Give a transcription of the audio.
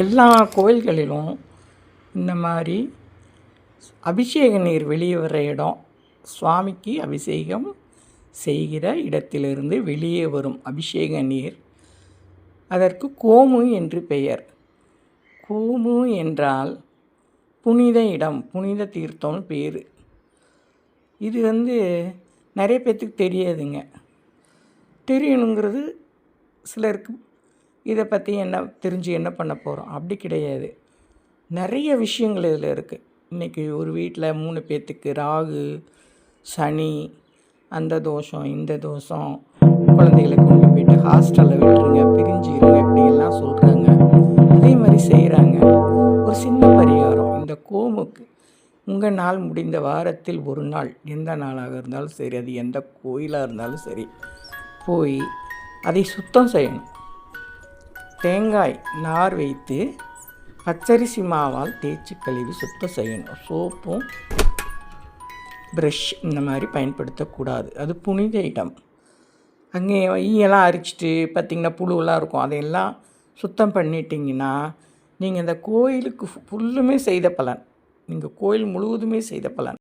எல்லா கோயில்களிலும் இந்த மாதிரி அபிஷேக நீர் வெளியே வர இடம், சுவாமிக்கு அபிஷேகம் செய்கிற இடத்திலிருந்து வெளியே வரும் அபிஷேக நீர், அதற்கு கோமு என்று பெயர். கோமு என்றால் புனித இடம், புனித தீர்த்தம்னு பேர். இது நிறைய பேர்த்துக்கு தெரியாதுங்க. தெரியணுங்கிறது சிலருக்கு இதை பற்றி தெரிஞ்சு என்ன பண்ண போகிறோம், அப்படி கிடையாது. நிறைய விஷயங்கள் இதில் இருக்குது. இன்றைக்கி ஒரு வீட்டில் 3 பேர்த்துக்கு ராகு, சனி, அந்த தோஷம், இந்த தோஷம், குழந்தைகளை கொண்டு போய்ட்டு ஹாஸ்டலில் விட்டுருங்க, பிரிஞ்சிருங்க, இப்படியெல்லாம் சொல்கிறாங்க. அதே மாதிரி செய்கிறாங்க. ஒரு சின்ன பரிகாரம், இந்த கோமுக்கு உங்கள் நாள் முடிந்த வாரத்தில் ஒரு நாள், எந்த நாளாக இருந்தாலும் சரி, அது எந்த கோயிலாக இருந்தாலும் சரி, போய் அதை சுத்தம் செய்யணும். தேங்காய் நார் வைத்து பச்சரிசி மாவால் தேய்ச்சி கழுவி சுத்தம் செய்யணும். சோப்பும் ப்ரஷ் இந்த மாதிரி பயன்படுத்தக்கூடாது. அது புனித இடம். அங்கே ஈயெல்லாம் அரிச்சிட்டு பார்த்திங்கன்னா புழுவெல்லாம் இருக்கும். அதையெல்லாம் சுத்தம் பண்ணிட்டீங்கன்னா நீங்கள் இந்த கோயிலுக்கு ஃபுல்லுமே செய்த பலன், நீங்கள் கோயில் முழுவதுமே செய்த பலன்.